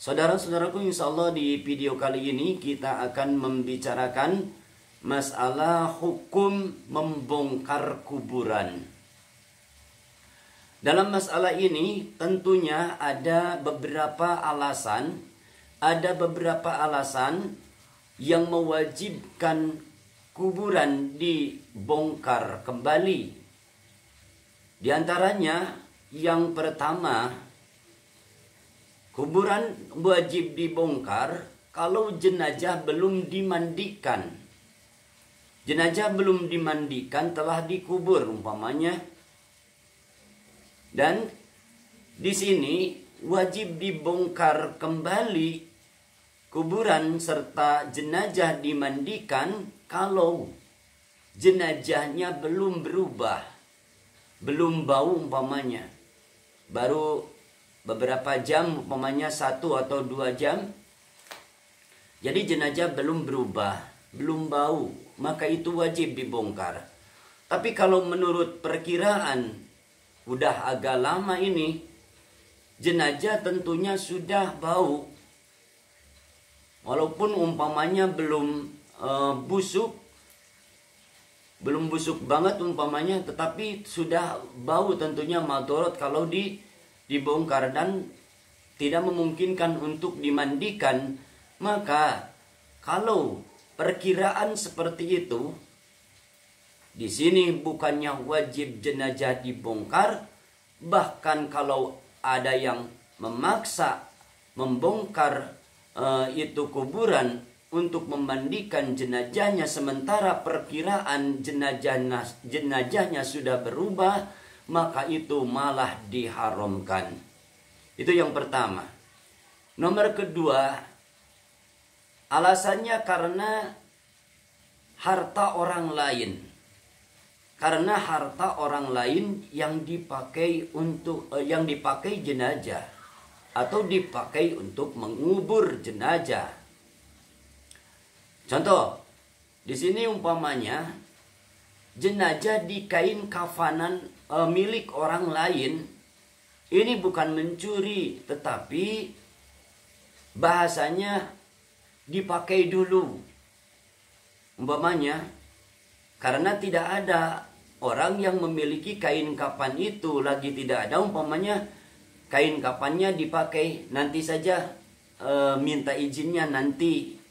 Saudara-saudaraku, insya Allah di video kali ini kita akan membicarakan masalah hukum membongkar kuburan. Dalam masalah ini tentunya ada beberapa alasan yang mewajibkan kuburan dibongkar kembali. Di antaranya yang pertama, kuburan wajib dibongkar kalau jenazah belum dimandikan. Jenazah belum dimandikan, telah dikubur umpamanya. Dan di sini wajib dibongkar kembali kuburan serta jenazah dimandikan kalau jenazahnya belum berubah, belum bau umpamanya. Baru beberapa jam, umpamanya 1 atau 2 jam. Jadi jenazah belum berubah, belum bau, maka itu wajib dibongkar. Tapi kalau menurut perkiraan, udah agak lama ini, jenazah tentunya sudah bau. Walaupun umpamanya belum busuk, belum busuk banget umpamanya, tetapi sudah bau, tentunya madorot kalau dibongkar dan tidak memungkinkan untuk dimandikan. Maka kalau perkiraan seperti itu, di sini bukannya wajib jenazah dibongkar, bahkan kalau ada yang memaksa membongkar itu kuburan untuk memandikan jenazahnya, sementara perkiraan jenazahnya sudah berubah, maka itu malah diharamkan. Itu yang pertama. Nomor kedua, alasannya karena harta orang lain. Karena harta orang lain yang dipakai jenazah atau dipakai untuk mengubur jenazah. Contoh, di sini umpamanya jenazah di kain kafanan milik orang lain. Ini bukan mencuri, tetapi bahasanya dipakai dulu. Umpamanya, karena tidak ada orang yang memiliki kain kafan itu, lagi tidak ada, umpamanya kain kafannya dipakai, nanti saja minta izinnya nanti.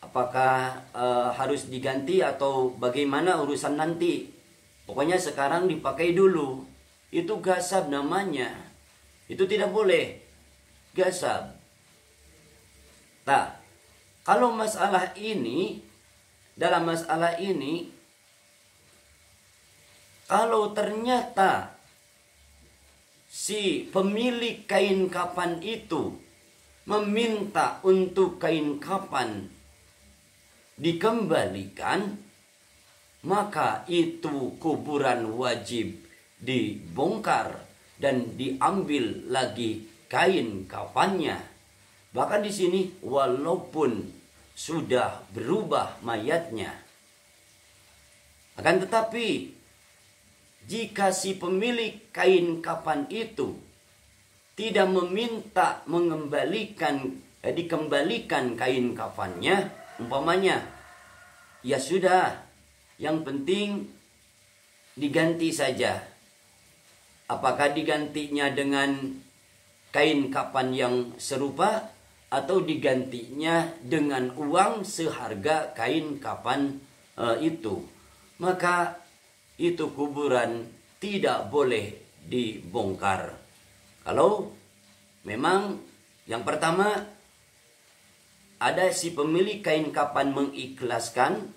Apakah harus diganti atau bagaimana urusan nanti. Pokoknya sekarang dipakai dulu. Itu gasab namanya. Itu tidak boleh. Gasab. Nah, kalau masalah ini, dalam masalah ini, kalau ternyata si pemilik kain kafan itu meminta untuk kain kafan dikembalikan, maka itu kuburan wajib dibongkar dan diambil lagi kain kafannya. Bahkan di sini walaupun sudah berubah mayatnya. Akan tetapi jika si pemilik kain kafan itu tidak meminta dikembalikan kain kafannya, umpamanya, ya sudah, yang penting diganti saja. Apakah digantinya dengan kain kafan yang serupa atau digantinya dengan uang seharga kain kafan itu, maka itu kuburan tidak boleh dibongkar. Kalau memang yang pertama ada si pemilik kain kafan mengikhlaskan,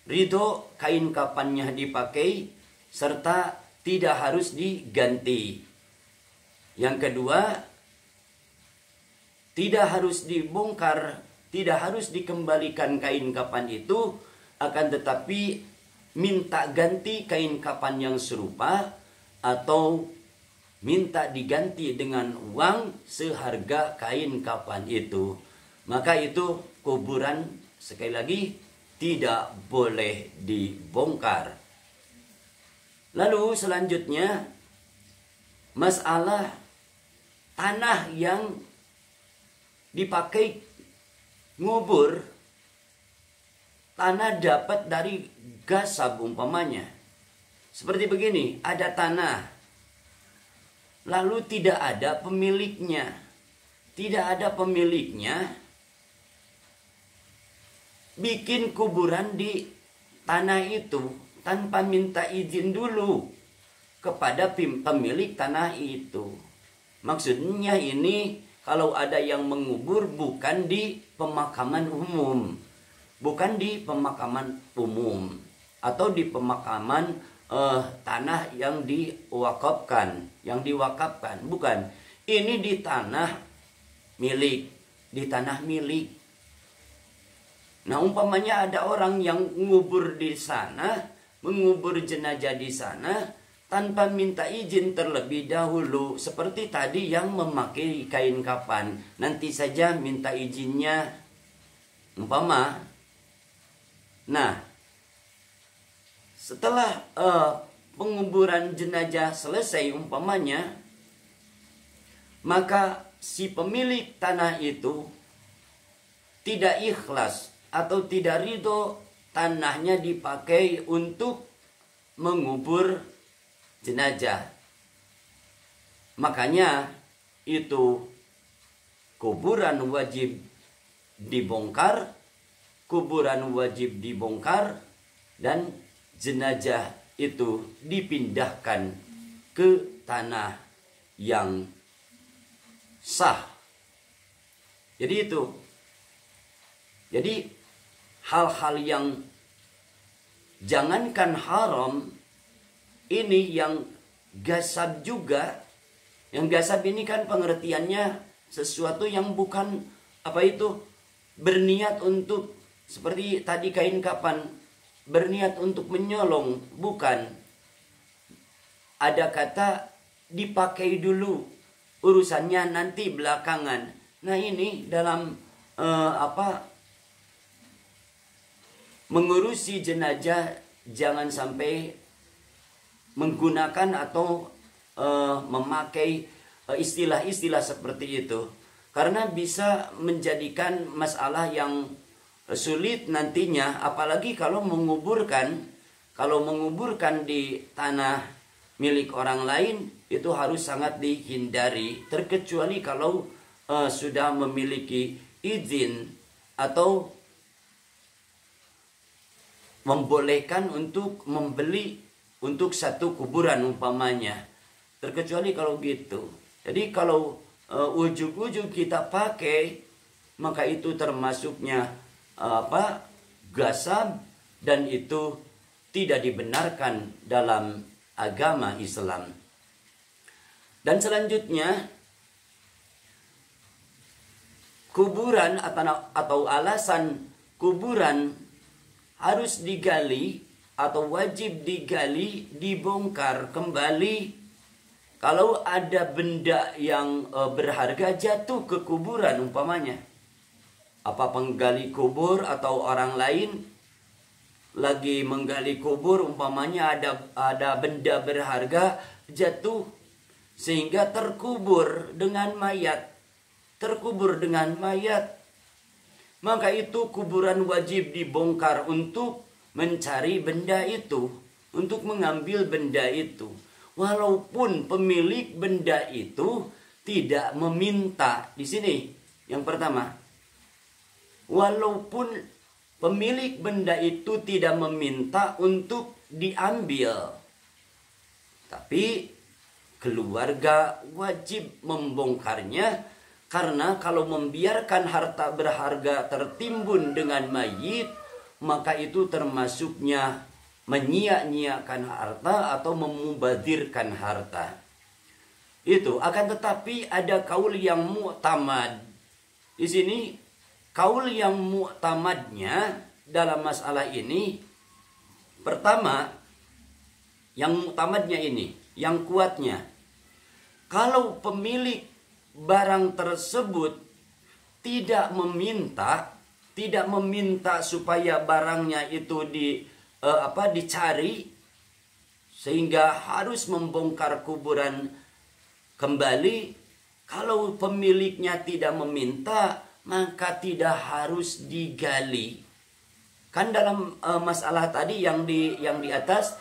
ridho kain kafannya dipakai serta tidak harus diganti. Yang kedua, tidak harus dibongkar, tidak harus dikembalikan kain kafan itu, akan tetapi minta ganti kain kafan yang serupa atau minta diganti dengan uang seharga kain kafan itu. Maka itu kuburan, sekali lagi, tidak boleh dibongkar. Lalu selanjutnya, masalah tanah yang dipakai ngubur, tanah dapat dari gasab umpamanya. Seperti begini, ada tanah, lalu tidak ada pemiliknya. Tidak ada pemiliknya, bikin kuburan di tanah itu tanpa minta izin dulu kepada pemilik tanah itu. Maksudnya ini kalau ada yang mengubur bukan di pemakaman umum. Bukan di pemakaman umum. Atau di pemakaman tanah yang diwakafkan. Yang diwakafkan. Bukan. Ini di tanah milik. Di tanah milik. Nah umpamanya ada orang yang ngubur di sana. Mengubur jenazah di sana tanpa minta izin terlebih dahulu, seperti tadi yang memakai kain kafan, nanti saja minta izinnya umpama. Nah, setelah penguburan jenazah selesai umpamanya, maka si pemilik tanah itu tidak ikhlas atau tidak ridho tanahnya dipakai untuk mengubur jenazah. Makanya itu kuburan wajib dibongkar, dan jenazah itu dipindahkan ke tanah yang sah. Jadi itu. Jadi hal-hal yang jangankan haram, ini yang gasab juga. Yang gasab ini kan pengertiannya sesuatu yang bukan berniat untuk, seperti tadi kain kafan, berniat untuk menyolong, bukan. Ada kata dipakai dulu, urusannya nanti belakangan. Nah ini dalam mengurusi jenazah jangan sampai menggunakan atau memakai istilah-istilah seperti itu, karena bisa menjadikan masalah yang sulit nantinya, apalagi kalau menguburkan di tanah milik orang lain, itu harus sangat dihindari, terkecuali kalau sudah memiliki izin atau membolehkan untuk membeli untuk satu kuburan umpamanya, terkecuali kalau gitu. Jadi kalau ujug-ujug kita pakai, maka itu termasuknya gasab, dan itu tidak dibenarkan dalam agama Islam. Dan selanjutnya, kuburan atau alasan kuburan harus digali atau wajib digali, dibongkar kembali kalau ada benda yang berharga jatuh ke kuburan umpamanya. Apa penggali kubur atau orang lain lagi menggali kubur, umpamanya ada benda berharga jatuh sehingga terkubur dengan mayat. Maka itu kuburan wajib dibongkar untuk mencari benda itu, untuk mengambil benda itu. Walaupun pemilik benda itu tidak meminta. Di sini yang pertama, walaupun pemilik benda itu tidak meminta untuk diambil, tapi keluarga wajib membongkarnya, karena kalau membiarkan harta berharga tertimbun dengan mayit, maka itu termasuknya menyia-nyiakan harta atau memubadirkan harta. Itu akan tetapi ada kaul yang mu'tamad. Di sini kaul yang mu'tamadnya dalam masalah ini, pertama, yang mu'tamadnya ini, yang kuatnya, kalau pemilik barang tersebut tidak meminta supaya barangnya itu dicari, sehingga harus membongkar kuburan kembali, Kalau pemiliknya tidak meminta, maka tidak harus digali. Kan dalam masalah tadi yang di atas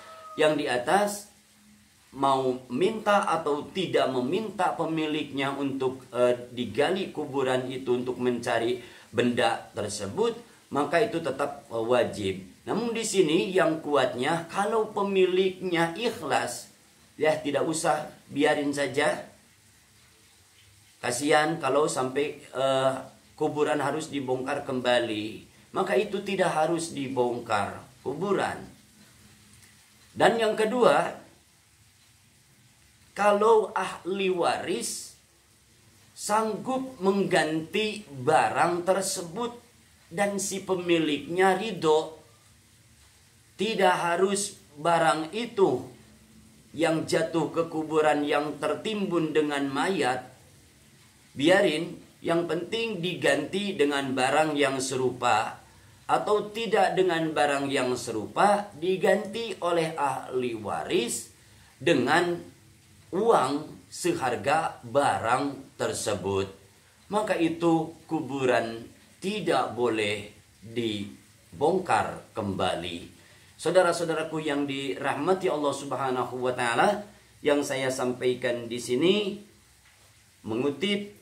mau minta atau tidak meminta pemiliknya untuk digali kuburan itu untuk mencari benda tersebut, maka itu tetap wajib. Namun di sini yang kuatnya kalau pemiliknya ikhlas, ya tidak usah, biarin saja. Kasihan kalau sampai kuburan harus dibongkar kembali, maka itu tidak harus dibongkar kuburan. Dan yang kedua, kalau ahli waris sanggup mengganti barang tersebut dan si pemiliknya ridho, tidak harus barang itu yang jatuh ke kuburan yang tertimbun dengan mayat, biarin, yang penting diganti dengan barang yang serupa, atau tidak dengan barang yang serupa, diganti oleh ahli waris dengan uang seharga barang tersebut. Maka itu kuburan tidak boleh dibongkar kembali. Saudara-saudaraku yang dirahmati Allah Subhanahu wa taala, yang saya sampaikan di sini dikutip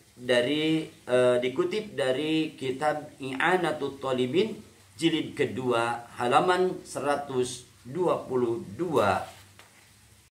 dari kitab I'anatut Thalibin jilid kedua halaman 122.